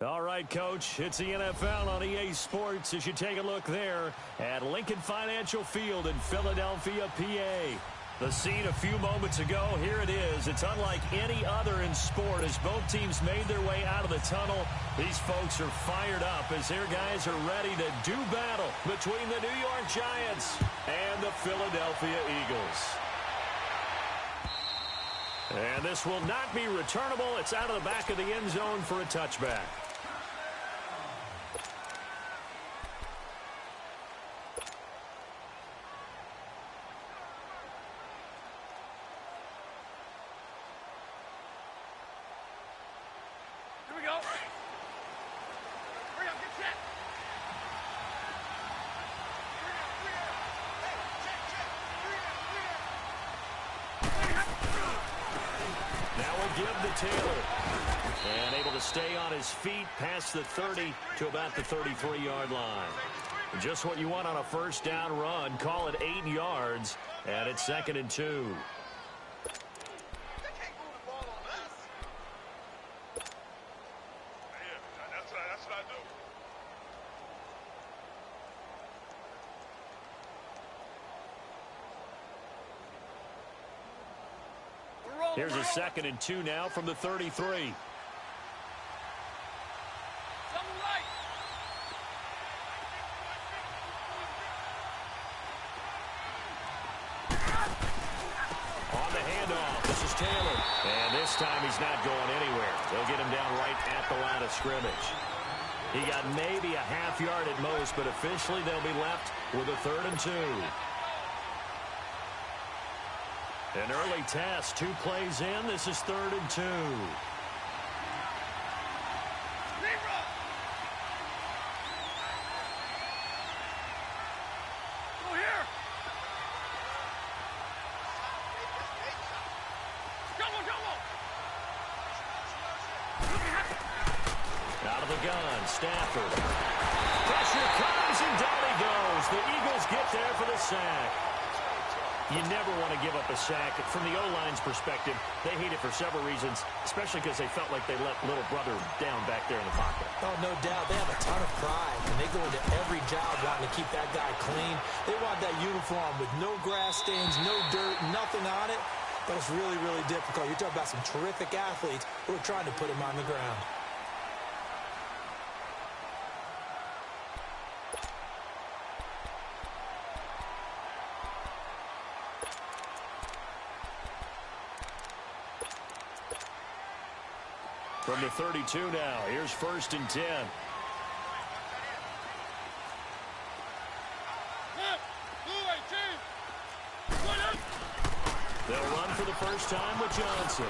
All right, Coach, it's the NFL on EA Sports as you take a look there at Lincoln Financial Field in Philadelphia, PA. The scene a few moments ago, here it is. It's unlike any other in sport as both teams made their way out of the tunnel. These folks are fired up as their guys are ready to do battle between the New York Giants and the Philadelphia Eagles. And this will not be returnable. It's out of the back of the end zone for a touchback. Taylor, and able to stay on his feet past the 30 to about the 33-yard line. Just what you want on a first down run. Call it 8 yards, and it's 2nd and 2. Here's a 2nd and 2 now from the 33. On the handoff, this is Taylor. And this time he's not going anywhere. They'll get him down right at the line of scrimmage. He got maybe a half yard at most, but officially they'll be left with a 3rd and 2. An early test, 2 plays in. This is 3rd and 2. Go here. Come on. Out of the gun, Stafford. Pressure comes and down he goes. The Eagles get there for the sack. You never want to give up a sack. From the O-line's perspective, they hate it for several reasons, especially because they felt like they let little brother down back there in the pocket. Oh, no doubt. They have a ton of pride, and they go into every job wanting to keep that guy clean. They want that uniform with no grass stains, no dirt, nothing on it. But it's really, really difficult. You're talking about some terrific athletes who are trying to put him on the ground. From the 32 now, here's 1st and 10. They'll run for the first time with Johnson.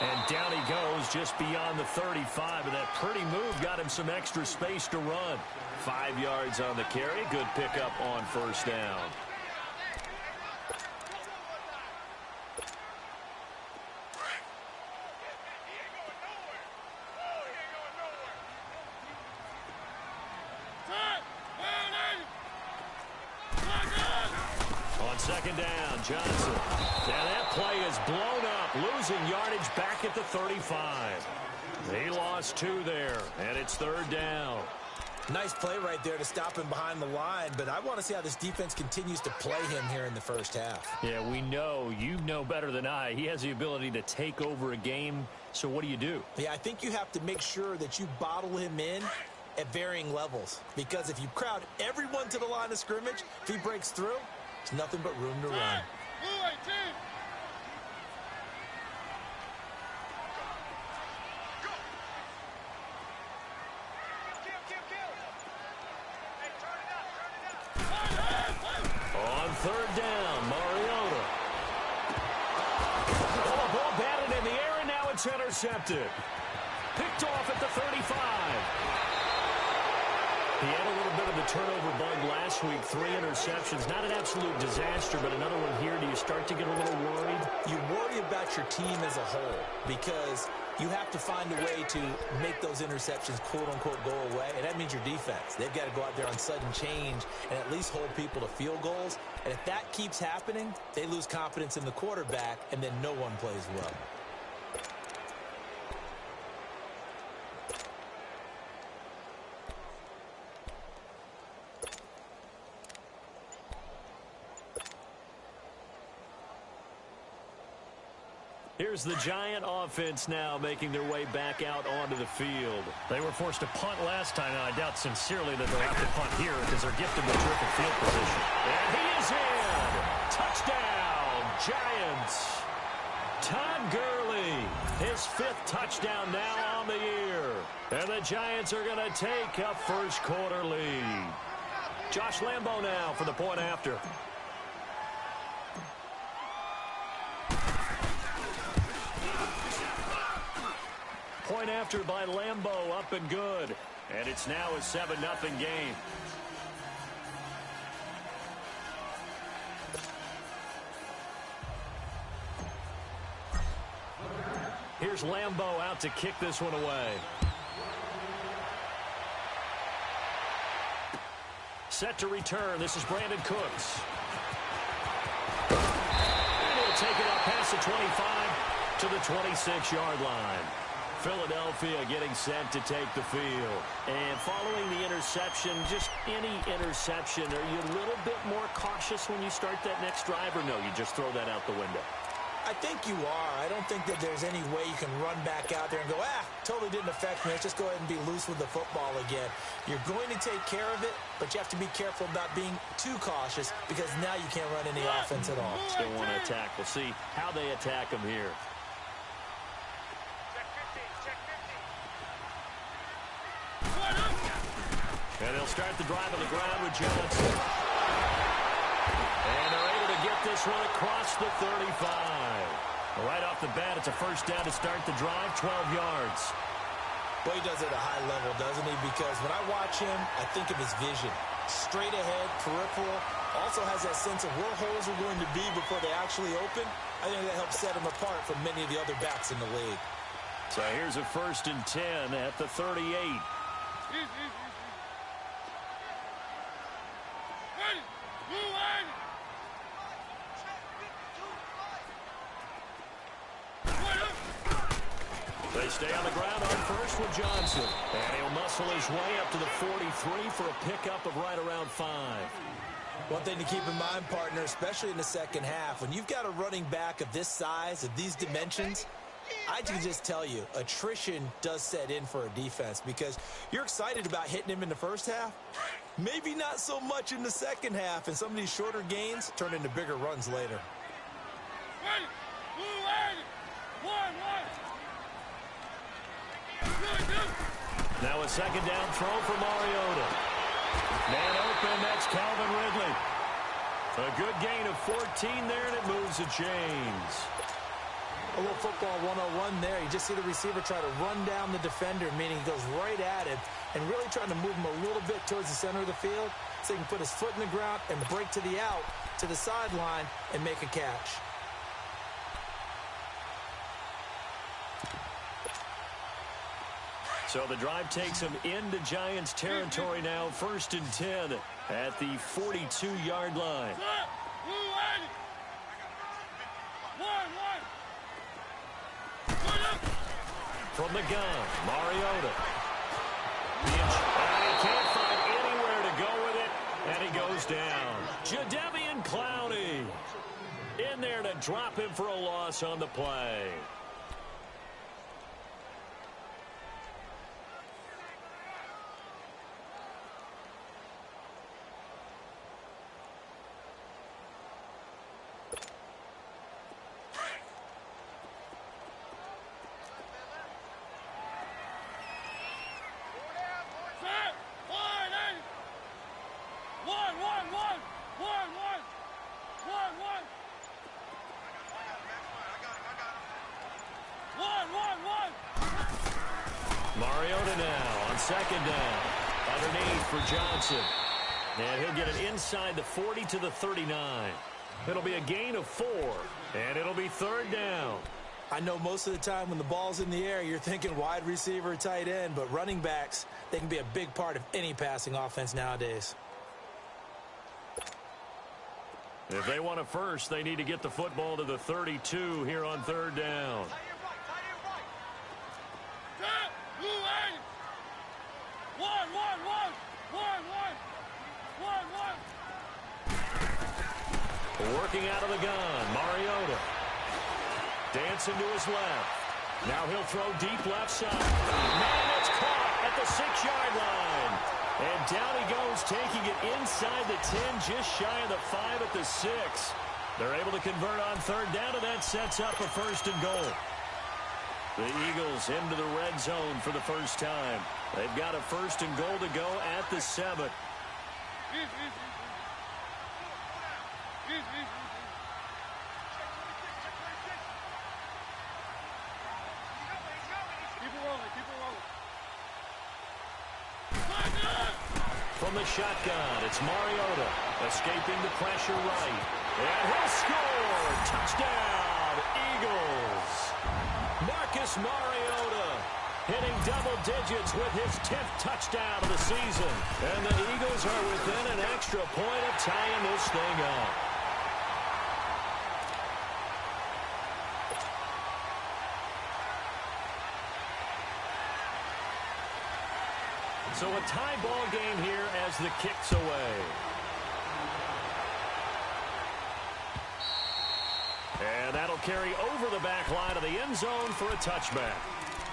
And down he goes just beyond the 35, and that pretty move got him some extra space to run. 5 yards on the carry, good pickup on 1st down. On 2nd down, Johnson. And that play is blown up, losing yardage back at the 35. They lost 2 there, and it's 3rd down. Nice play right there to stop him behind the line, but I want to see how this defense continues to play him here in the first half. Yeah, we know. You know better than I. He has the ability to take over a game, so what do? Yeah, I think you have to make sure that you bottle him in at varying levels, because if you crowd everyone to the line of scrimmage, if he breaks through, there's nothing but room to run. On 3rd down, Mariota. Oh, ball batted in the air, and now it's intercepted. Picked off at the 35. He had a little bit of the turnover bug last week, 3 interceptions. Not an absolute disaster, but another one here. Do you start to get a little worried? You worry about your team as a whole because you have to find a way to make those interceptions, quote-unquote, go away, and that means your defense. They've got to go out there on sudden change and at least hold people to field goals. And if that keeps happening, they lose confidence in the quarterback, and then no one plays well. Here's the Giant offense now making their way back out onto the field. They were forced to punt last time, and I doubt sincerely that they'll have to punt here because they're gifted with terrific field position. And he is in. Touchdown, Giants. Todd Gurley, his 5th touchdown now on the year. And the Giants are going to take a first-quarter lead. Josh Lambo now for the point after. Point after by Lambo, up and good. And it's now a 7-0 game. Here's Lambo out to kick this one away. Set to return. This is Brandon Cooks. And he'll take it up past the 25 to the 26-yard line. Philadelphia getting set to take the field. And following the interception, just any interception, are you a little bit more cautious when you start that next drive, or no, you just throw that out the window? I think you are. I don't think that there's any way you can run back out there and go, totally didn't affect me. Let's just go ahead and be loose with the football again. You're going to take care of it, but you have to be careful about being too cautious because now you can't run any offense at all. Still want to attack. We'll see how they attack them here. And they'll start the drive on the ground with Johnson. And they're able to get this one across the 35. Right off the bat, it's a first down to start the drive, 12 yards. Well, he does it at a high level, doesn't he? Because when I watch him, I think of his vision. Straight ahead, peripheral. Also has that sense of where holes are going to be before they actually open. I think that helps set him apart from many of the other backs in the league. So here's a 1st and 10 at the 38. They stay on the ground on first with Johnson. And he'll muscle his way up to the 43 for a pickup of right around 5. One thing to keep in mind, partner, especially in the second half, when you've got a running back of this size, of these dimensions, I can just tell you, attrition does set in for a defense because you're excited about hitting him in the first half. Maybe not so much in the second half, and some of these shorter gains turn into bigger runs later. Now a 2nd down throw for Mariota. Man open, that's Calvin Ridley. A good gain of 14 there, and it moves the chains. A little football 101 there. You just see the receiver try to run down the defender, meaning he goes right at it, and really trying to move him a little bit towards the center of the field so he can put his foot in the ground and break to the out, to the sideline, and make a catch. So the drive takes him into Giants territory now. 1st and 10 at the 42-yard line. From the gun, Mariota. And he can't find anywhere to go with it, and he goes down. Jadeveon Clowney in there to drop him for a loss on the play. Mariota now on 2nd down. Underneath for Johnson. And he'll get it inside the 40 to the 39. It'll be a gain of 4. And it'll be 3rd down. I know most of the time when the ball's in the air, you're thinking wide receiver, tight end, but running backs, they can be a big part of any passing offense nowadays. If they want a first, they need to get the football to the 32 here on 3rd down. Working out of the gun, Mariota. Dancing to his left. Now he'll throw deep left side. Man, it's caught at the 6-yard line. And down he goes, taking it inside the 10, just shy of the 5 at the 6. They're able to convert on third down, and that sets up a 1st and goal. The Eagles into the red zone for the first time. They've got a 1st and goal to go at the 7. From the shotgun, it's Mariota escaping the pressure right. And he'll score! Touchdown, Eagles! Marcus Mariota hitting double digits with his 10th touchdown of the season. And the Eagles are within an extra point of tying this thing up. So a tie ball game here as the kick's away. And that'll carry over the back line of the end zone for a touchback.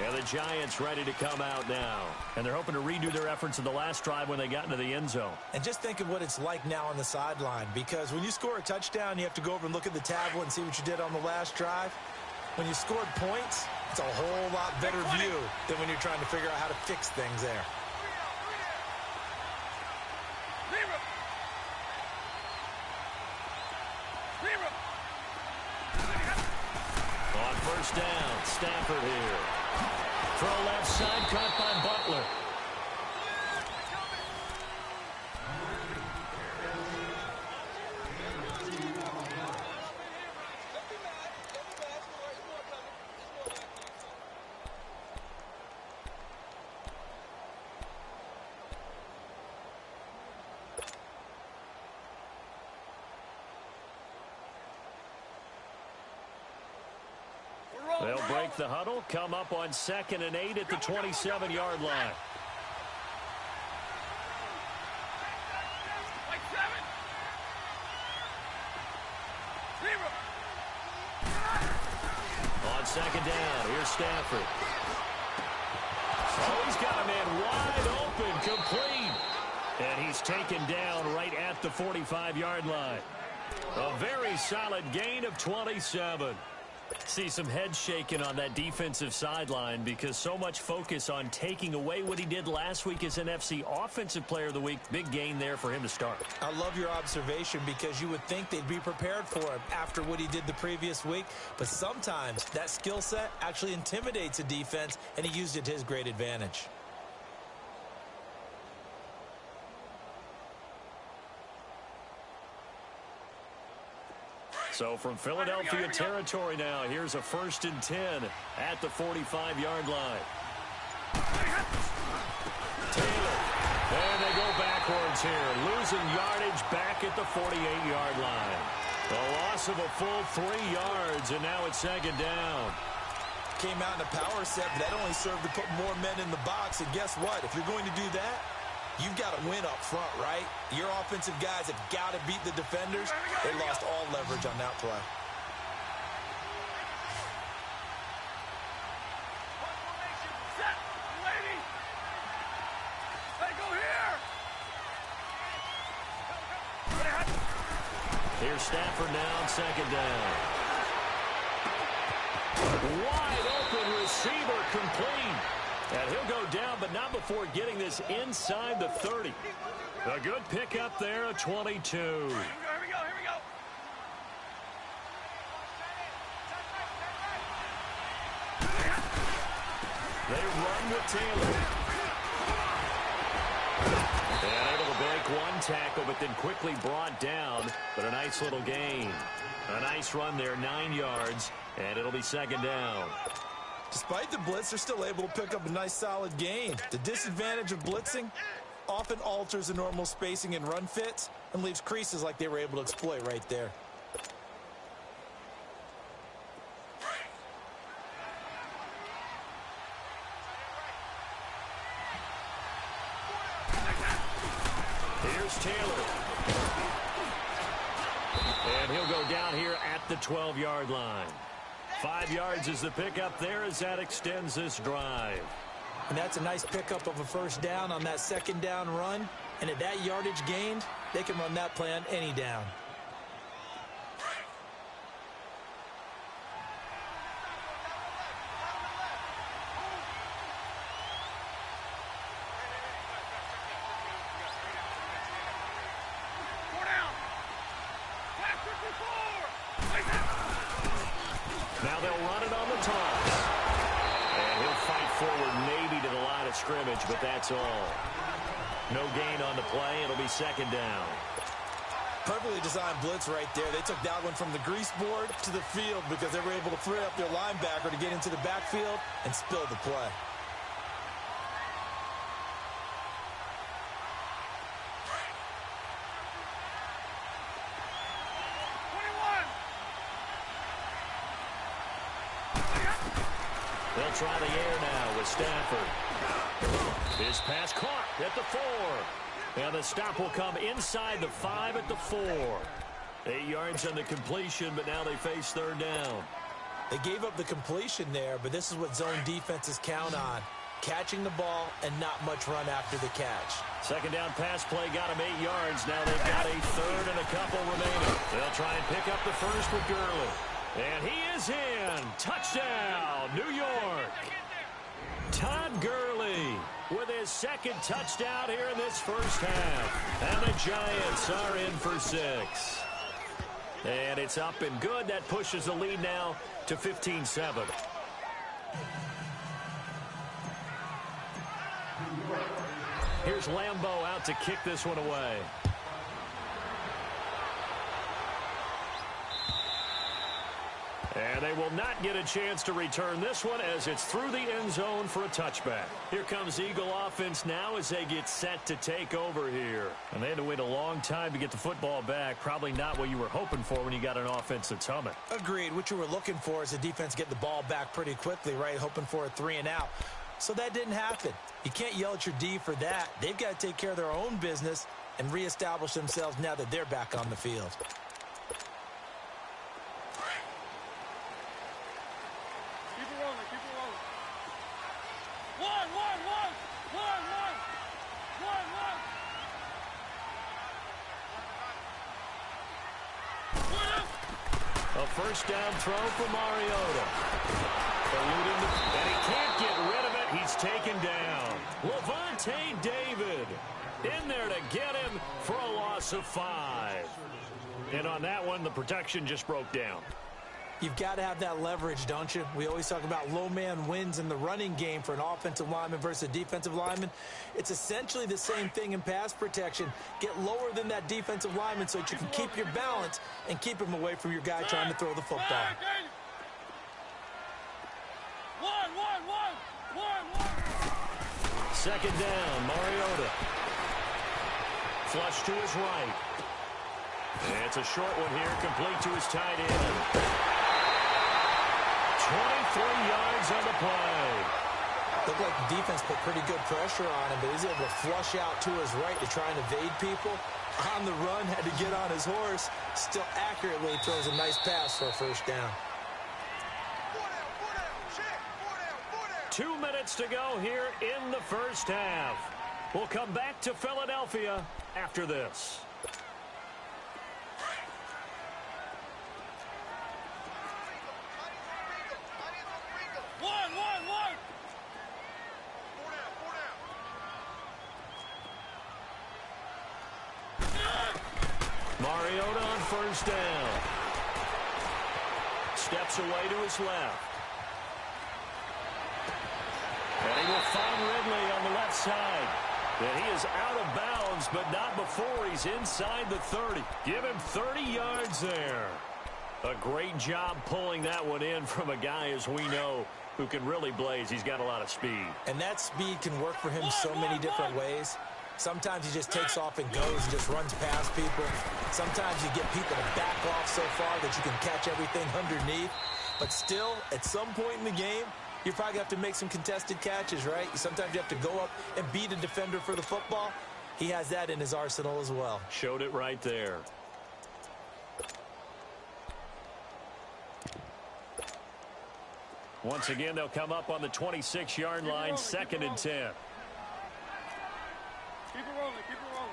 And the Giants ready to come out now. And they're hoping to redo their efforts in the last drive when they got into the end zone. And just think of what it's like now on the sideline, because when you score a touchdown, you have to go over and look at the tablet and see what you did on the last drive. When you scored points, it's a whole lot better view than when you're trying to figure out how to fix things there. On first down, Stafford here. Throw left side, caught by Butler. They'll break the huddle, come up on 2nd and 8 at the 27-yard line. On 2nd down, here's Stafford. Oh, he's got a man wide open, complete. And he's taken down right at the 45-yard line. A very solid gain of 27. See some head shaking on that defensive sideline because so much focus on taking away what he did last week as NFC Offensive Player of the Week. Big gain there for him to start. I love your observation because you would think they'd be prepared for him after what he did the previous week. But sometimes that skill set actually intimidates a defense, and he used it to his great advantage. So from Philadelphia territory now, here's a 1st and 10 at the 45-yard line. Taylor. And they go backwards here, losing yardage back at the 48-yard line. A loss of a full 3 yards, and now it's 2nd down. Came out in a power set, but that only served to put more men in the box. And guess what? If you're going to do that, you've got to win up front, right? Your offensive guys have got to beat the defenders. They lost all leverage on that play. Here's Stafford now on 2nd down. Wide open receiver, complete. And he'll go down, but not before getting this inside the 30. A good pickup there, a 22. Here we go. They run with Taylor. And able to break one tackle, but then quickly brought down. But a nice little gain. A nice run there, 9 yards, and it'll be 2nd down. Despite the blitz, they're still able to pick up a nice solid gain. The disadvantage of blitzing often alters the normal spacing and run fits and leaves creases like they were able to exploit right there. Here's Taylor. And he'll go down here at the 12-yard line. 5 yards is the pickup there as that extends this drive. And that's a nice pickup of a first down on that second down run. And at that yardage gained, they can run that play on any down. Now they'll run it on the toss. And he'll fight forward maybe to the line of scrimmage, but that's all. No gain on the play. It'll be second down. Perfectly designed blitz right there. They took that one from the grease board to the field because they were able to free up their linebacker to get into the backfield and spill the play. They'll try the air now with Stafford. His pass caught at the 4. And the stop will come inside the 5 at the 4. 8 yards on the completion, but now they face third down. They gave up the completion there, but this is what zone defenses count on. Catching the ball and not much run after the catch. Second down pass play got him 8 yards. Now they've got a third and a couple remaining. They'll try and pick up the first with Gurley. And he is in. Touchdown, New York. Todd Gurley with his second touchdown here in this first half. And the Giants are in for 6. And it's up and good. That pushes the lead now to 15-7. Here's Lambeau out to kick this one away. And they will not get a chance to return this one as it's through the end zone for a touchback. Here comes Eagle offense now as they get set to take over here. And they had to wait a long time to get the football back. Probably not what you were hoping for when you got an offense that's humming. Agreed. What you were looking for is the defense get the ball back pretty quickly, right? Hoping for a 3 and out. So that didn't happen. You can't yell at your D for that. They've got to take care of their own business and reestablish themselves now that they're back on the field. A first down throw for Mariota. And he can't get rid of it. He's taken down. Levante David in there to get him for a loss of 5. And on that one, the protection just broke down. You've got to have that leverage, don't you? We always talk about low man wins in the running game for an offensive lineman versus a defensive lineman. It's essentially the same thing in pass protection. Get lower than that defensive lineman so that you can keep your balance and keep him away from your guy trying to throw the football. Second down, Mariota. Flush to his right. It's a short one here, complete to his tight end. 23 yards on the play. Looked like the defense put pretty good pressure on him, but he's able to flush out to his right to try and evade people. On the run, had to get on his horse. Still accurately throws a nice pass for a first down. 2 minutes to go here in the first half. We'll come back to Philadelphia after this. Mariota on first down. Steps away to his left. And he will find Ridley on the left side. And he is out of bounds, but not before he's inside the 30. Give him 30 yards there. A great job pulling that one in from a guy, as we know, who can really blaze. He's got a lot of speed. And that speed can work for him so many different ways. Sometimes he just takes off and goes and just runs past people. Sometimes you get people to back off so far that you can catch everything underneath. But still, at some point in the game, you probably have to make some contested catches, right? Sometimes you have to go up and beat a defender for the football. He has that in his arsenal as well. Showed it right there. Once again, they'll come up on the 26-yard line, 2nd and 10. Keep it rolling, keep it rolling.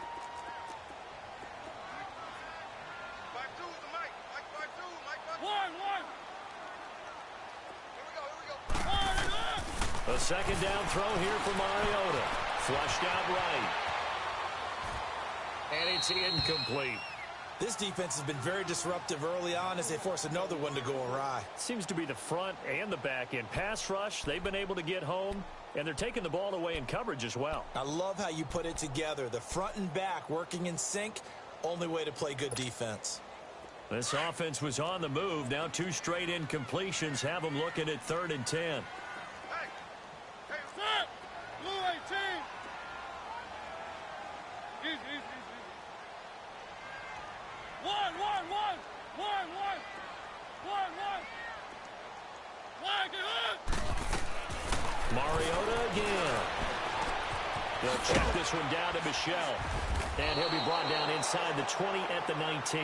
5-2 is the mic. Mike 5-2, Mike 5-2. One. Here we go. A second down throw here for Mariota. Flushed out right. And it's incomplete. This defense has been very disruptive early on as they force another one to go awry. Seems to be the front and the back end. Pass rush, they've been able to get home, and they're taking the ball away in coverage as well. I love how you put it together. The front and back working in sync, only way to play good defense. This offense was on the move. Now 2 straight incompletions have them looking at 3rd and 10. Hey, set! Blue 18! Easy. One. Flag it up! Mariota again. They'll check this one down to Michelle. And he'll be brought down inside the 20 at the 19.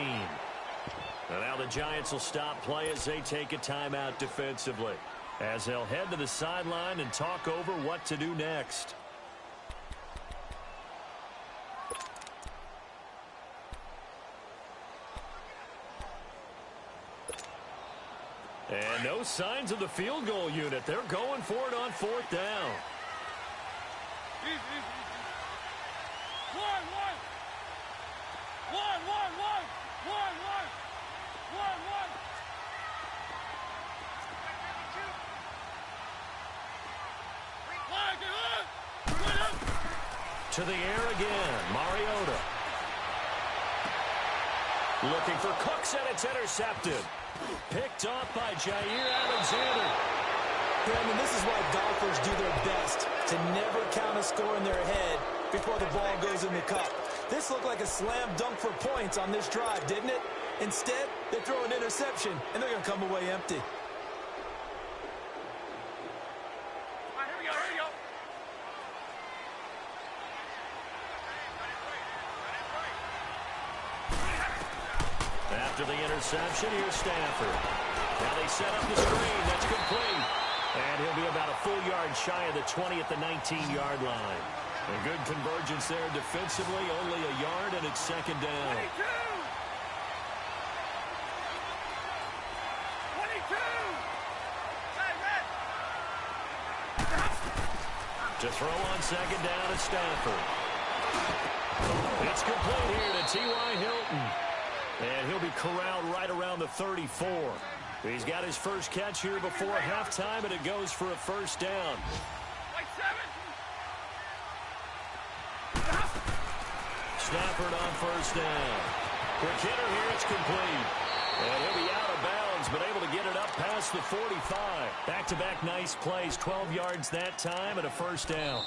And now the Giants will stop play as they take a timeout defensively, as they'll head to the sideline and talk over what to do next. And no signs of the field goal unit. They're going for it on 4th down. Easy. One. Flag it up! To the air again, Mariota. Looking for Cooks, and it's intercepted. Picked off by Jair Alexander. Brandon, this is why golfers do their best to never count a score in their head before the ball goes in the cup. This looked like a slam dunk for points on this drive, didn't it? Instead, they throw an interception, and they're going to come away empty. All right, here we go. After the interception, here's Stafford. Now they set up the screen. That's complete. And he'll be about a full yard shy of the 20 at the 19-yard line. A good convergence there defensively. Only a yard, and it's 2nd down. 22! To throw on 2nd down is Stafford. It's complete here to T.Y. Hilton. And he'll be corralled right around the 34. He's got his first catch here before halftime, and it goes for a 1st down. Like 7! Stafford on 1st down. Quick hitter here, it's complete. And he'll be out of bounds, but able to get it up past the 45. Back-to-back nice plays, 12 yards that time, and a 1st down.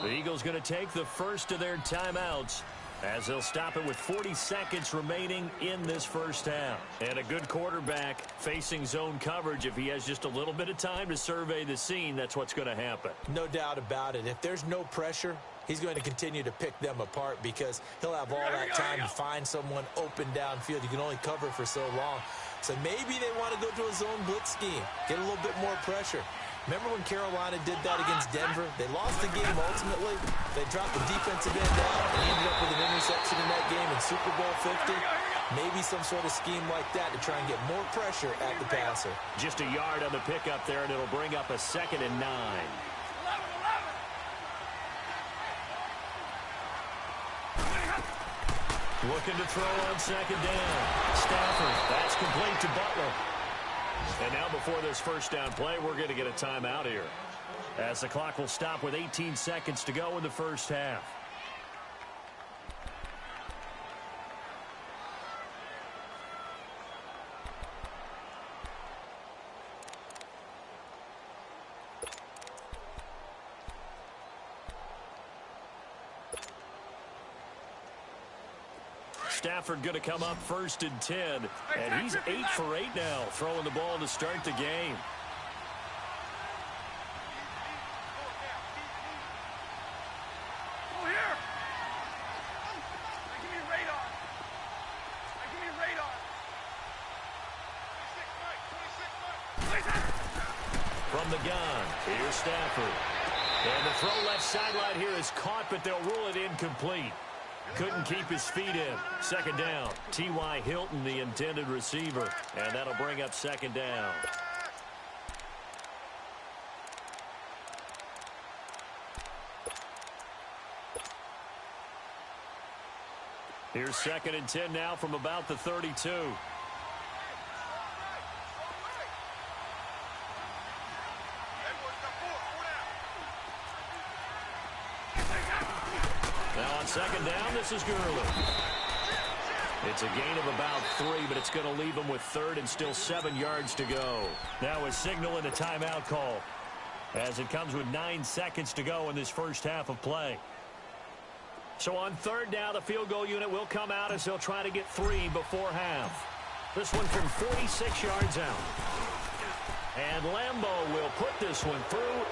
The Eagles going to take the first of their timeouts, as they'll stop it with 40 seconds remaining in this 1st half. And a good quarterback facing zone coverage. If he has just a little bit of time to survey the scene, that's what's going to happen. No doubt about it. If there's no pressure, he's going to continue to pick them apart because he'll have all that time to find someone open downfield. You can only cover for so long. So maybe they want to go to a zone blitz scheme, get a little bit more pressure. Remember when Carolina did that against Denver? They lost the game ultimately. They dropped the defensive end out and ended up with an interception in that game in Super Bowl 50. Maybe some sort of scheme like that to try and get more pressure at the passer. Just a yard on the pickup there, and it'll bring up a 2nd and 9. Looking to throw on 2nd down. Stafford, that's complete to Butler. And now before this 1st down play, we're going to get a timeout here, as the clock will stop with 18 seconds to go in the 1st half. Stafford going to come up 1st and 10, and he's 8 for 8 now, throwing the ball to start the game. Go here. Give me a radar. Give me a radar. 26 Mike. From the gun, here's Stafford. And the throw left sideline here is caught, but they'll rule it incomplete. Couldn't keep his feet in. Second down. T.Y. Hilton, the intended receiver. And that'll bring up second down. Here's 2nd and 10 now from about the 32. Now on 2nd down, this is Gurley. It's a gain of about 3, but it's going to leave him with 3rd and still 7 yards to go. Now a signal and a timeout call, as it comes with 9 seconds to go in this first half of play. So on 3rd down, the field goal unit will come out as they'll try to get 3 before half. This one from 46 yards out. And Lambeau will put this one through,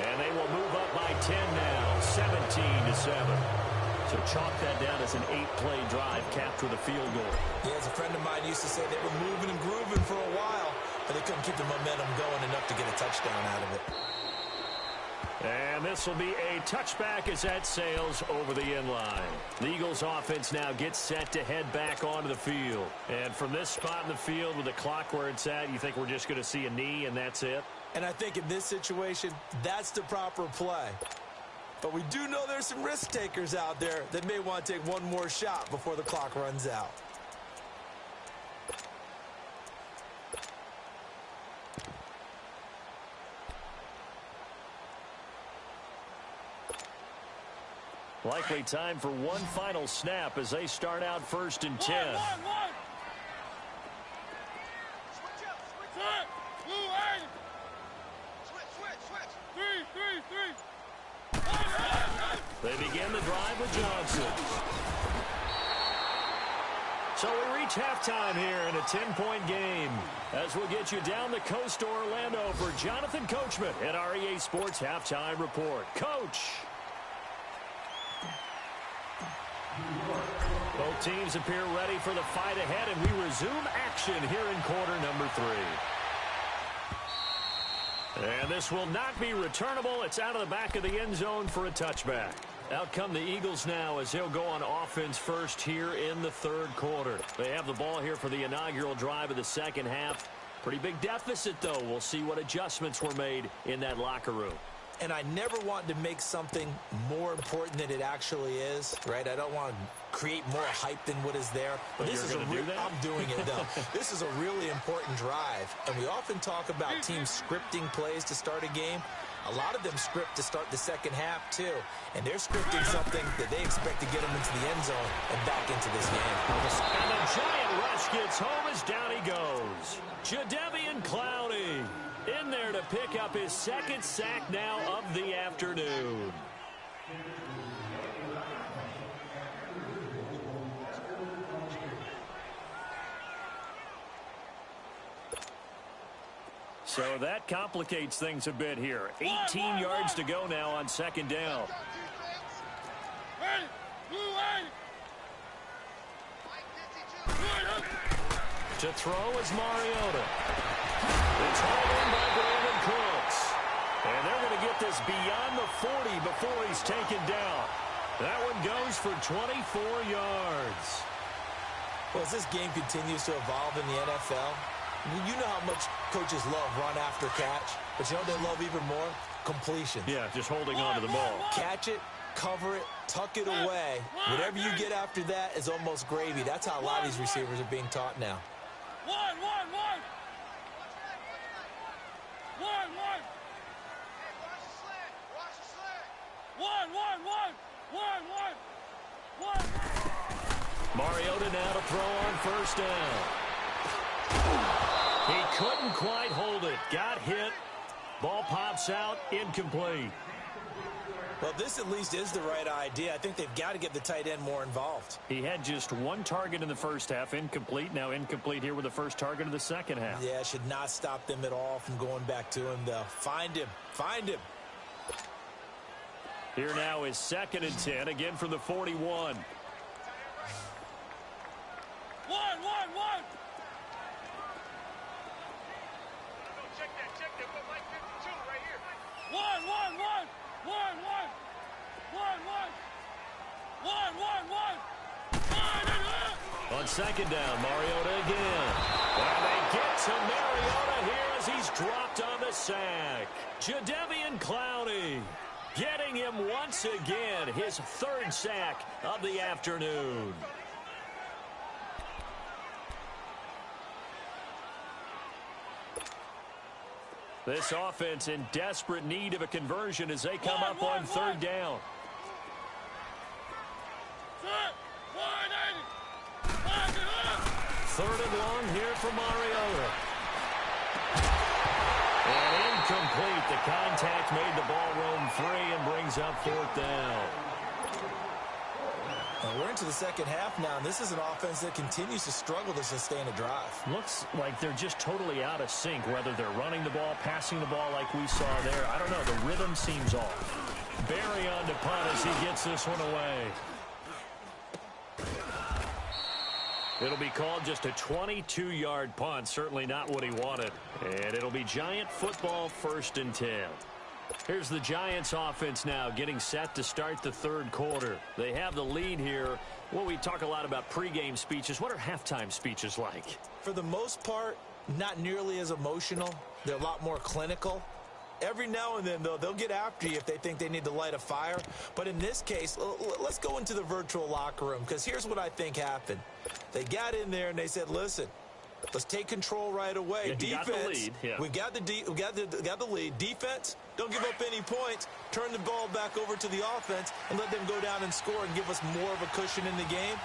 and they will move up by 10 now, 17-7. So chalk that down as an 8-play drive, capped with a field goal. Yeah, as a friend of mine used to say, they were moving and grooving for a while, but they couldn't keep the momentum going enough to get a touchdown out of it. And this will be a touchback as that sails over the end line. The Eagles offense now gets set to head back onto the field. And from this spot in the field with the clock where it's at, you think we're just going to see a knee and that's it? And I think in this situation, that's the proper play. But we do know there's some risk takers out there that may want to take one more shot before the clock runs out. Likely time for one final snap as they start out 1st and 10. They begin the drive with Johnson. So we reach halftime here in a 10-point game as we'll get you down the coast to Orlando for Jonathan Coachman at our EA Sports Halftime Report. Coach. Both teams appear ready for the fight ahead, and we resume action here in quarter number 3. And this will not be returnable. It's out of the back of the end zone for a touchback. Out come the Eagles now as they'll go on offense first here in the 3rd quarter. They have the ball here for the inaugural drive of the second half. Pretty big deficit, though. We'll see what adjustments were made in that locker room. And I never want to make something more important than it actually is, right? I don't want to create more hype than what is there. But this you're is going to do that? I'm doing it, though. This is a really important drive. And we often talk about teams scripting plays to start a game. A lot of them script to start the second half, too. And they're scripting something that they expect to get them into the end zone and back into this game. And the giant rush gets home as down he goes. Jadeveon Clowney in there to pick up his 2nd sack now of the afternoon. So that complicates things a bit here. 18 yards to go now on 2nd down. To throw is Mariota. It's hauled in by Brandon Cooks. And they're going to get this beyond the 40 before he's taken down. That one goes for 24 yards. Well, as this game continues to evolve in the NFL, you know how much coaches love run after catch, but you know what they love even more? Completion. Yeah, just holding on to the ball. Catch it, cover it, tuck it away. Whatever you get after that is almost gravy. That's how a lot of these receivers are being taught now. Mariota now to throw on 1st down. He couldn't quite hold it. Got hit. Ball pops out. Incomplete. Well, this at least is the right idea. I think they've got to get the tight end more involved. He had just 1 target in the first half. Incomplete. Now incomplete here with the first target of the second half. Yeah, should not stop them at all from going back to him, though. Find him. Find him. Here now is 2nd and 10. Again from the 41. On second down, Mariota again. And they get to Mariota here as he's dropped on the sack. Jadeveon Clowney getting him once again, his third sack of the afternoon. This offense in desperate need of a conversion as they come up on third down. Third and long here for Mariota. And incomplete. The contact made the ball roam free and brings up fourth down. We're into the second half now, and this is an offense that continues to struggle to sustain a drive. Looks like they're just totally out of sync, whether they're running the ball, passing the ball like we saw there. I don't know. The rhythm seems off. Barry on to punt as he gets this one away. It'll be called just a 22-yard punt. Certainly not what he wanted. And it'll be Giant football, 1st and 10. Here's the Giants offense now getting set to start the third quarter. They have the lead here. Well, we talk a lot about pregame speeches. What are halftime speeches like? For the most part, not nearly as emotional. They're a lot more clinical. Every now and then, though, they'll get after you if they think they need to light a fire. But in this case, let's go into the virtual locker room, because here's what I think happened. They got in there and they said, listen, let's take control right away. Yeah, defense, got the lead. Yeah. we got the lead. Defense, don't give up any points. Turn the ball back over to the offense and let them go down and score and give us more of a cushion in the game.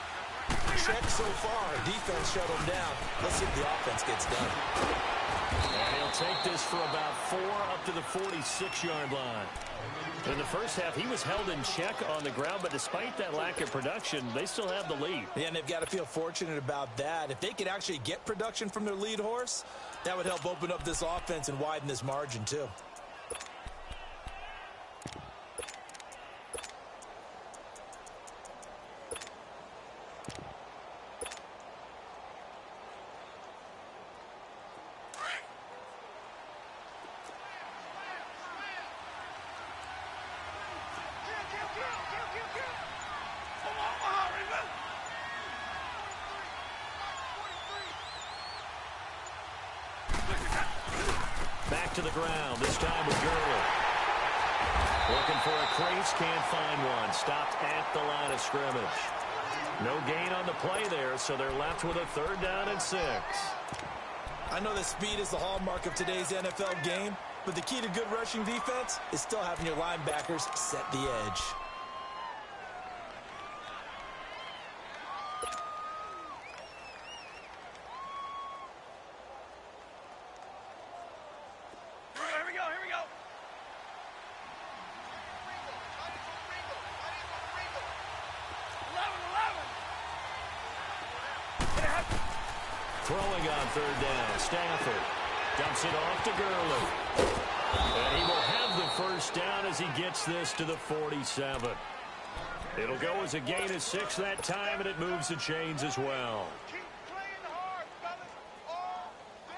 Check so far. Defense shut them down. Let's see if the offense gets done. And he'll take this for about 4 up to the 46-yard line. In the first half, he was held in check on the ground, but despite that lack of production, they still have the lead. Yeah, and they've got to feel fortunate about that. If they could actually get production from their lead horse, that would help open up this offense and widen this margin too. Back to the ground, this time with Gurley. Looking for a crease, can't find one. Stopped at the line of scrimmage. No gain on the play there, so they're left with a 3rd down and 6. I know that speed is the hallmark of today's NFL game, but the key to good rushing defense is still having your linebackers set the edge. Throwing on 3rd down, Stafford dumps it off to Gurley. And he will have the 1st down as he gets this to the 47. It'll go as a gain of 6 that time, and it moves the chains as well. Keep playing hard, fellas. All day.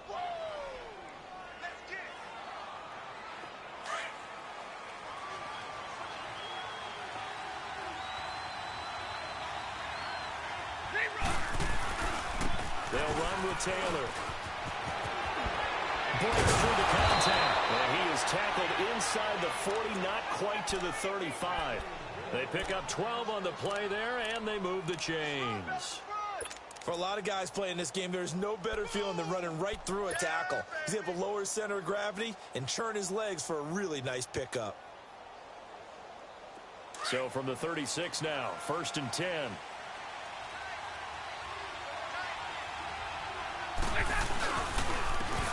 Whoa! Let's get it. They'll run with Taylor. Breaks through the contact. And he is tackled inside the 40, not quite to the 35. They pick up 12 on the play there, and they move the chains. For a lot of guys playing this game, there's no better feeling than running right through a tackle. He's able to lower his center of gravity and churn his legs for a really nice pickup. So from the 36 now, 1st and 10.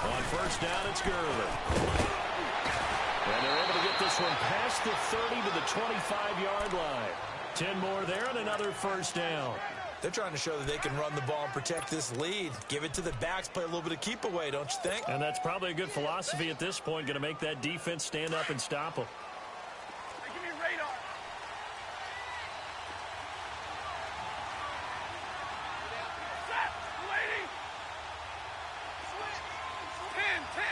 On 1st down, it's Gurley. And they're able to get this one past the 30 to the 25-yard line. 10 more there and another 1st down. They're trying to show that they can run the ball and protect this lead. Give it to the backs, play a little bit of keep away, don't you think? And that's probably a good philosophy at this point, going to make that defense stand up and stop them. Give me radar. Set, lady. 10, 10.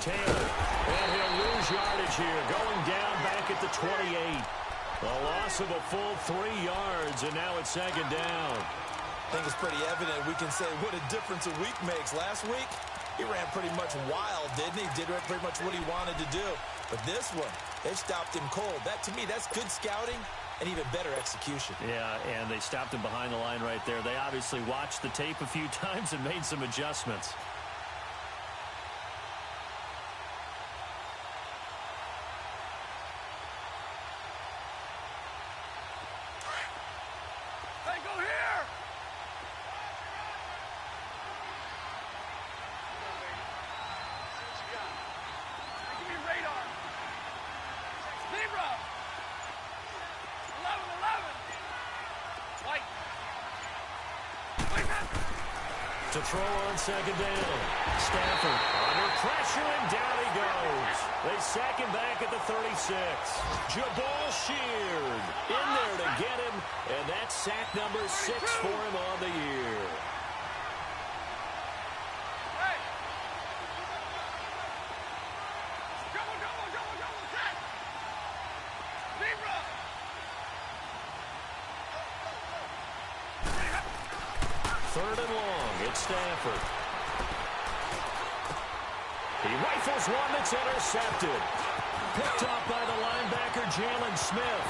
Taylor. And he'll lose yardage here, going down back at the 28. A loss of a full 3 yards, and now it's second down. I think it's pretty evident. We can say what a difference a week makes. Last week, he ran pretty much wild, didn't he? Did pretty much what he wanted to do. But this one, they stopped him cold. That, to me, that's good scouting and even better execution. Yeah, and they stopped him behind the line right there. They obviously watched the tape a few times and made some adjustments. To throw on second down. Stafford under pressure, and down he goes. They sack him back at the 36. Jabal Sheard in there to get him, and that's sack number 6 for him on the year. Third and long, it's Stafford. He rifles one that's intercepted. Picked off by the linebacker, Jalen Smith.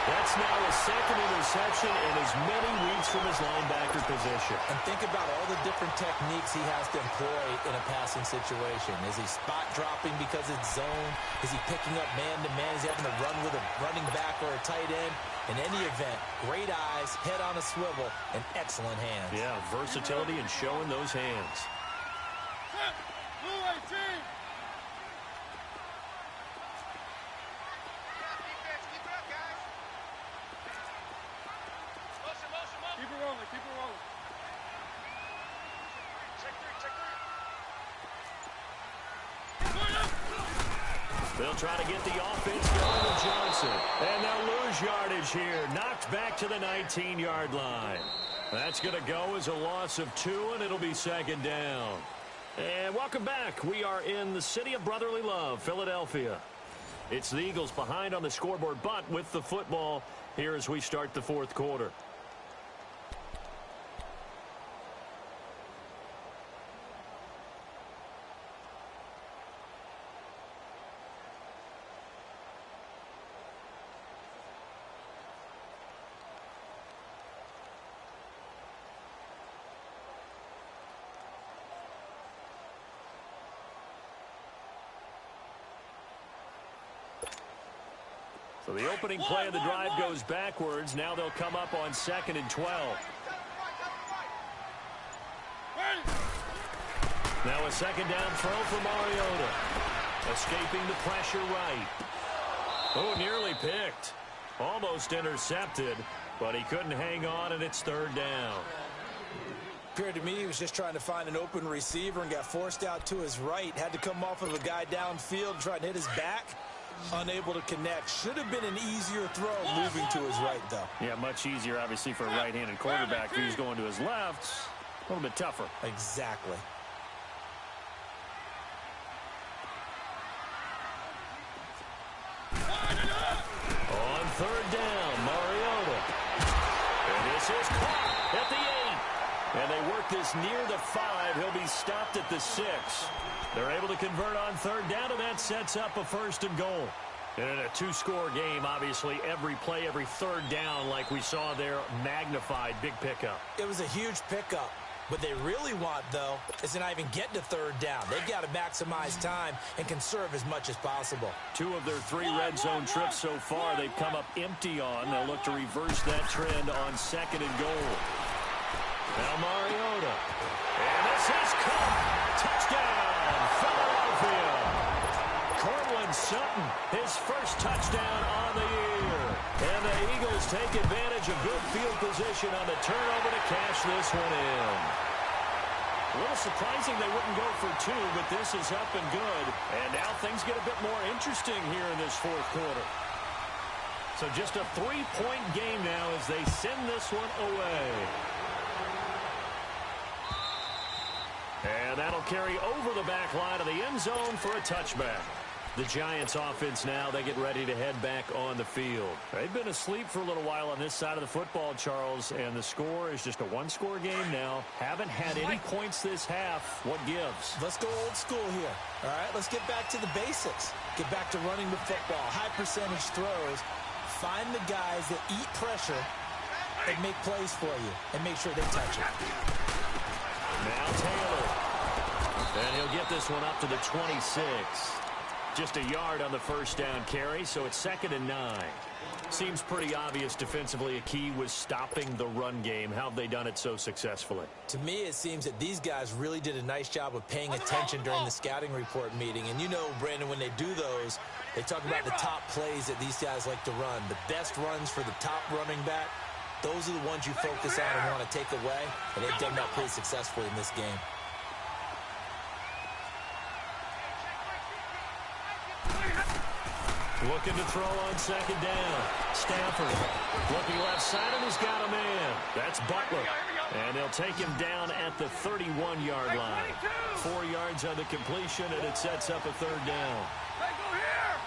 That's now his second interception in as many weeks from his linebacker position. And think about all the different techniques he has to employ in a passing situation. Is he spot dropping because it's zone? Is he picking up man-to-man? Is he having to run with a running back or a tight end? In any event, great eyes, head on a swivel, and excellent hands. Yeah, versatility and showing those hands. They'll try to get the offense going with Johnson. And they'll lose yardage here. Knocked back to the 19-yard line. That's going to go as a loss of 2, and it'll be second down. And welcome back. We are in the city of brotherly love, Philadelphia. It's the Eagles behind on the scoreboard, but with the football here as we start the fourth quarter. So the opening play of the drive goes backwards. Now they'll come up on 2nd and 12. Now a second down throw for Mariota. Escaping the pressure right. Oh, nearly picked. Almost intercepted, but he couldn't hang on, and it's 3rd down. Appeared to me he was just trying to find an open receiver and got forced out to his right. Had to come off of a guy downfield and try to hit his back. Unable to connect. Should have been an easier throw moving to his right, though. Yeah, much easier, obviously, for a right-handed quarterback. If he's going to his left, a little bit tougher. Exactly. On 3rd down, Mariota. And this is caught at the 8. And they work this near the 5. He'll be stopped at the 6. They're able to convert on 3rd down, and that sets up a 1st and goal. And in a 2-score game, obviously, every play, every 3rd down, like we saw there, magnified, big pickup. It was a huge pickup. What they really want, though, is to not even get to 3rd down. They've got to maximize time and conserve as much as possible. 2 of their 3 red zone trips so far, they've come up empty on. They'll look to reverse that trend on 2nd and goal. Now Mariota. And this is caught. Touchdown, Philadelphia. Cortland Sutton, his first touchdown on the year. And the Eagles take advantage of good field position on the turnover to cash this one in. A little surprising they wouldn't go for 2, but this is up and good. And now things get a bit more interesting here in this fourth quarter. So just a 3-point game now as they send this one away. And that'll carry over the back line of the end zone for a touchback. The Giants offense now, they get ready to head back on the field. They've been asleep for a little while on this side of the football, Charles, and the score is just a one-score game now. Haven't had any points this half. What gives? Let's go old school here. All right, let's get back to the basics. Get back to running the football, high percentage throws. Find the guys that eat pressure and make plays for you and make sure they touch it. Now Taylor. And he'll get this one up to the 26. Just a yard on the first down carry, so it's 2nd and 9. Seems pretty obvious defensively a key was stopping the run game. How have they done it so successfully? To me, it seems that these guys really did a nice job of paying attention during the scouting report meeting. And you know, Brandon, when they do those, they talk about the top plays that these guys like to run. The best runs for the top running back, those are the ones you focus on and want to take away. And they've done that pretty successfully in this game. Looking to throw on 2nd down. Stafford looking left side, and he's got a man. That's Butler. And they'll take him down at the 31-yard line. 4 yards on the completion, and it sets up a 3rd down. Hey, go here!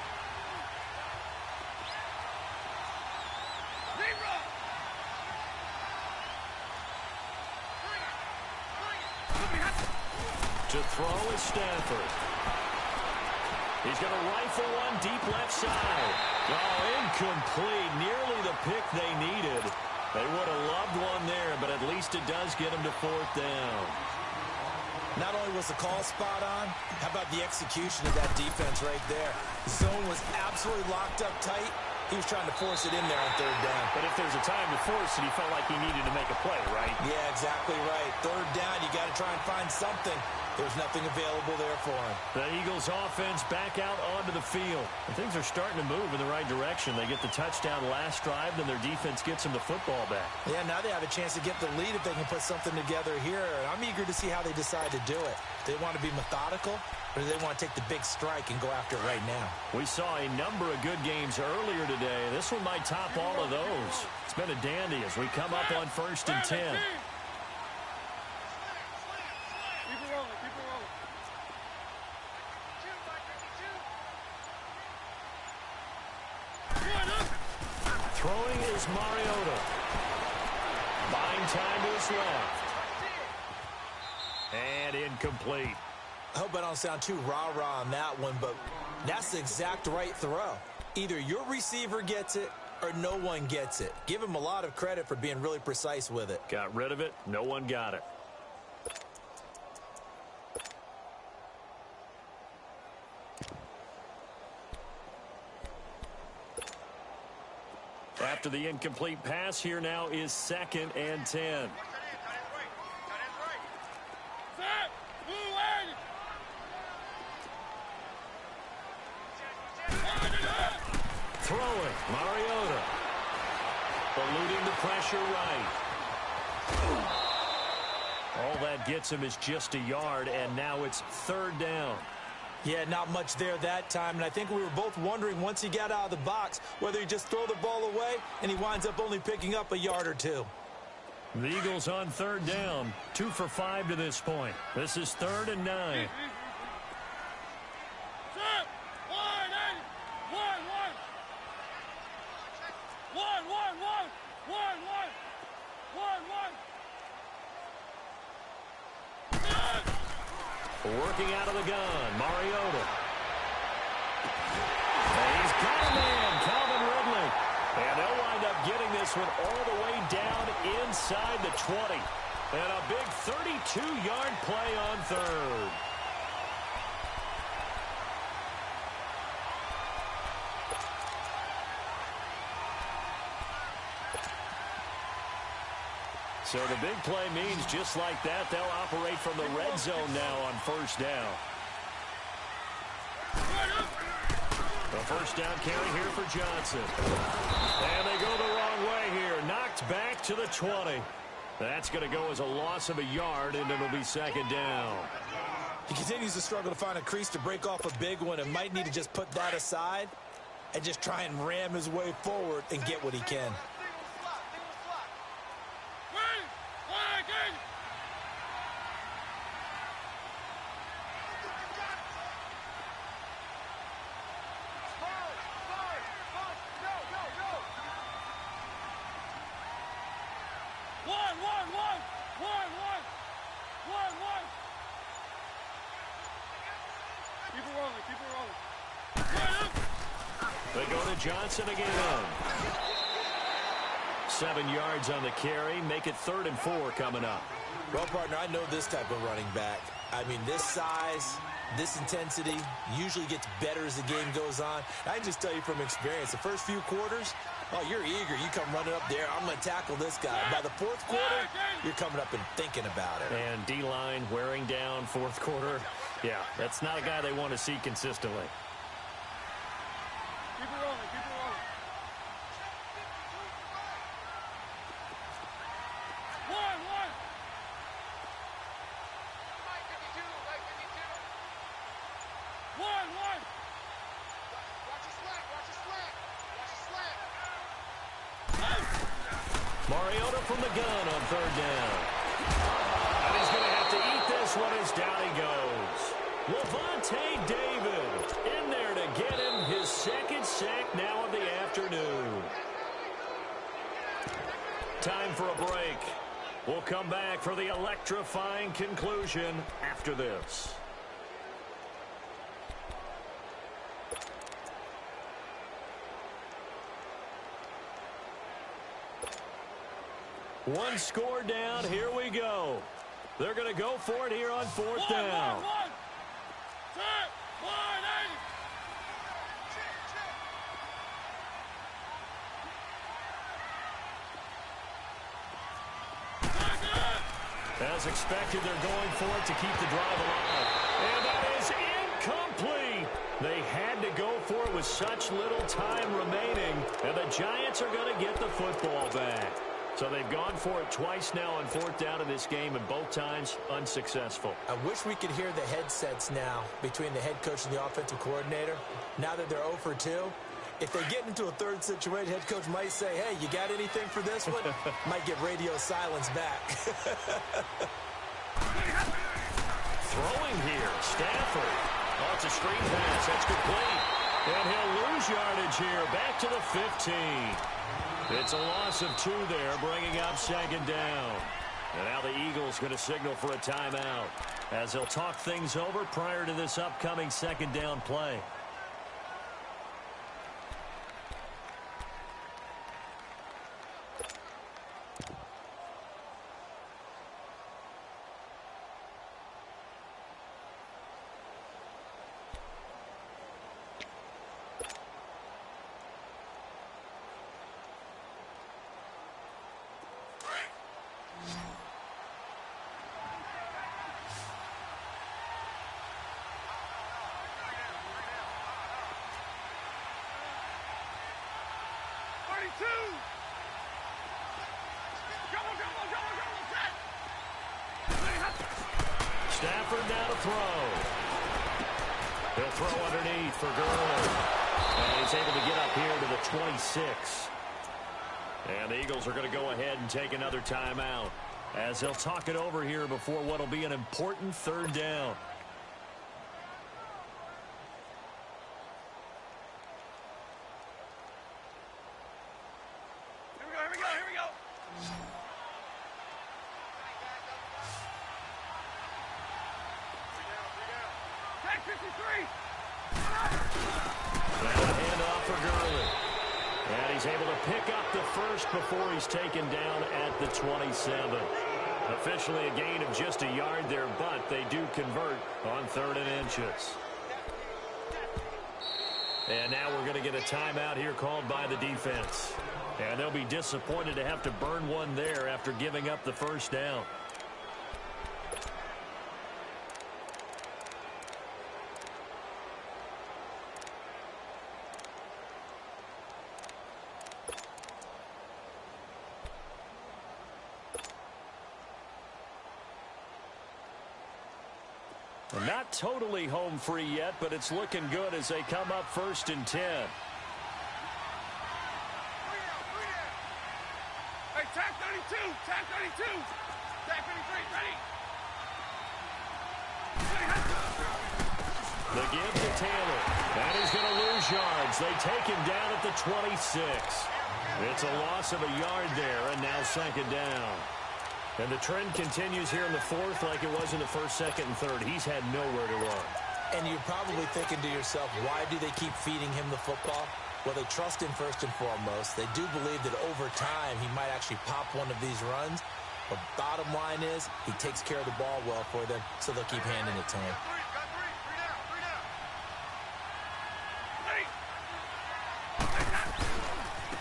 To throw is Stafford. He's going to rifle one deep left side. Oh, incomplete. Nearly the pick they needed. They would have loved one there, but at least it does get him to 4th down. Not only was the call spot on, how about the execution of that defense right there? The zone was absolutely locked up tight. He was trying to force it in there on 3rd down. But if there's a time to force it, he felt like he needed to make a play, right? Yeah, exactly right. 3rd down, you got to try and find something. There's nothing available there for him. The Eagles offense back out onto the field. And things are starting to move in the right direction. They get the touchdown last drive, then their defense gets them the football back. Yeah, now they have a chance to get the lead if they can put something together here. And I'm eager to see how they decide to do it. Do they want to be methodical, or do they want to take the big strike and go after it right now? We saw a number of good games earlier today. This one might top all of those. It's been a dandy as we come up on 1st and 10. Throwing is Mariota. Buying time to his left. And incomplete. I hope I don't sound too rah-rah on that one, but that's the exact right throw. Either your receiver gets it or no one gets it. Give him a lot of credit for being really precise with it. Got rid of it. No one got it. After the incomplete pass, here now is 2nd and 10. Throwing, Mariota. Eluding the pressure right. All that gets him is just a yard, and now it's 3rd down. Yeah, not much there that time, and I think we were both wondering once he got out of the box whether he just throw the ball away, and he winds up only picking up a yard or 2. The Eagles on 3rd down, 2 for 5 to this point. This is 3rd and 9. Working out of the gun, Mariota. And he's got a man, Calvin Ridley. And they'll wind up getting this one all the way down inside the 20. And a big 32-yard play on 3rd. So the big play means just like that, they'll operate from the red zone now on 1st down. The 1st down carry here for Johnson. And they go the wrong way here. Knocked back to the 20. That's going to go as a loss of a yard, and it'll be 2nd down. He continues to struggle to find a crease to break off a big one and might need to just put that aside and just try and ram his way forward and get what he can. They go to Johnson again. 7 yards on the carry. Make it 3rd and 4 coming up. Well, partner, I know this type of running back. I mean, this size, this intensity usually gets better as the game goes on. I can just tell you from experience, the first few quarters, oh, you're eager. You come running up there. I'm going to tackle this guy. By the 4th quarter, you're coming up and thinking about it. And D-line wearing down 4th quarter. Yeah, that's not a guy they want to see consistently. Keep it rolling, keep it rolling. 1. Mike 52, Mike 52. 1. Watch your slack, watch your slack. Watch your slack. Mariota from the gun on 3rd down. And he's going to have to eat this one as down he goes. Levante David in there to get him his 2nd sack now of the afternoon. Time for a break. We'll come back for the electrifying conclusion after this. One score down. Here we go. They're going to go for it here on 4th down. As expected, they're going for it to keep the drive alive. And that is incomplete. They had to go for it with such little time remaining. And the Giants are going to get the football back. So they've gone for it twice now on 4th down in this game, and both times unsuccessful. I wish we could hear the headsets now between the head coach and the offensive coordinator. Now that they're 0 for 2, if they get into a 3rd situation, head coach might say, hey, you got anything for this one? Might get radio silence back. Throwing here, Stafford. Oh, it's a screen pass. That's complete. And he'll lose yardage here. Back to the 15. It's a loss of 2 there, bringing up 2nd down. And now the Eagles going to signal for a timeout as they'll talk things over prior to this upcoming 2nd down play. Stafford now to throw. He'll throw underneath for Gurley. And he's able to get up here to the 26. And the Eagles are going to go ahead and take another timeout as they'll talk it over here before what will be an important 3rd down. Before he's taken down at the 27. Officially a gain of just a yard there, but they do convert on 3rd and inches. And now we're going to get a timeout here called by the defense. And they'll be disappointed to have to burn one there after giving up the 1st down. Not totally home free yet, but it's looking good as they come up 1st and 10. Hey, tack 32, tack 32, tack 33, ready. The give to Taylor. And he's going to lose yards. They take him down at the 26. It's a loss of a yard there, and now 2nd down. And the trend continues here in the 4th like it was in the 1st, 2nd, and 3rd. He's had nowhere to run. And you're probably thinking to yourself, why do they keep feeding him the football? Well, they trust him first and foremost. They do believe that over time he might actually pop one of these runs. But bottom line is he takes care of the ball well for them, so they'll keep handing it to him.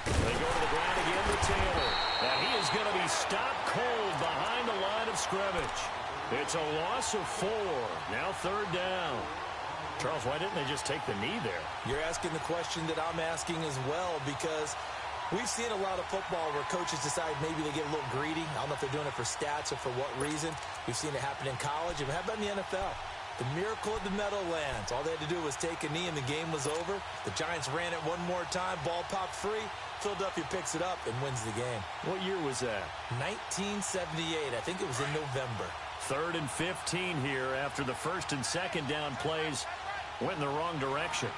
They go to the ground again with Taylor. And he is going to be stopped cold behind the line of scrimmage. It's a loss of 4. Now 3rd down. Charles, why didn't they just take the knee there? You're asking the question that I'm asking as well, because we've seen a lot of football where coaches decide maybe they get a little greedy. I don't know if they're doing it for stats or for what reason. We've seen it happen in college. And how about in the NFL? The miracle of the Meadowlands. All they had to do was take a knee and the game was over. The Giants ran it one more time. Ball popped free. Philadelphia picks it up and wins the game. What year was that? 1978. I think it was in November. 3rd and 15 here after the 1st and 2nd down plays went in the wrong direction.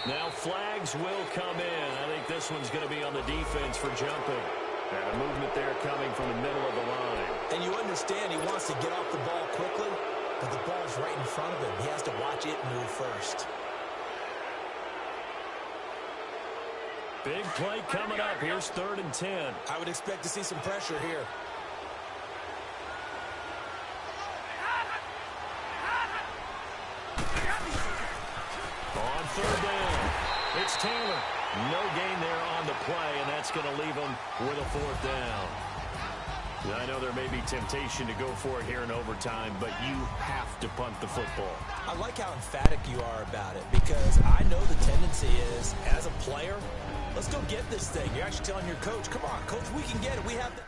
Now flags will come in. I think this one's going to be on the defense for jumping. And a movement there coming from the middle of the line. And you understand he wants to get off the ball quickly, but the ball's right in front of him. He has to watch it move first. Big play coming up. Here's 3rd and 10. I would expect to see some pressure here. On 3rd down, it's Taylor. No gain there on the play, and that's going to leave him with a 4th down. I know there may be temptation to go for it here in overtime, but you have to punt the football. I like how emphatic you are about it, because I know the tendency is, as a player, let's go get this thing. You're actually telling your coach, come on, coach, we can get it. We have the...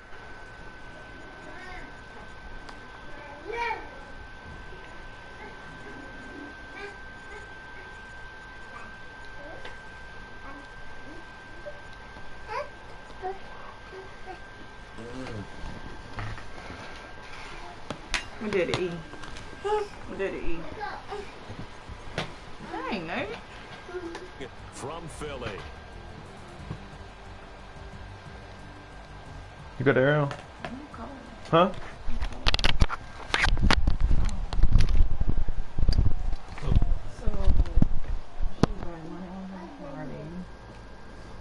We did it, E. We did it, E. Dang, eh? From Philly. You got Ariel? Huh?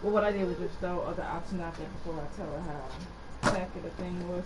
Well, what I did was just throw other option out there before I tell her how tacky the thing was.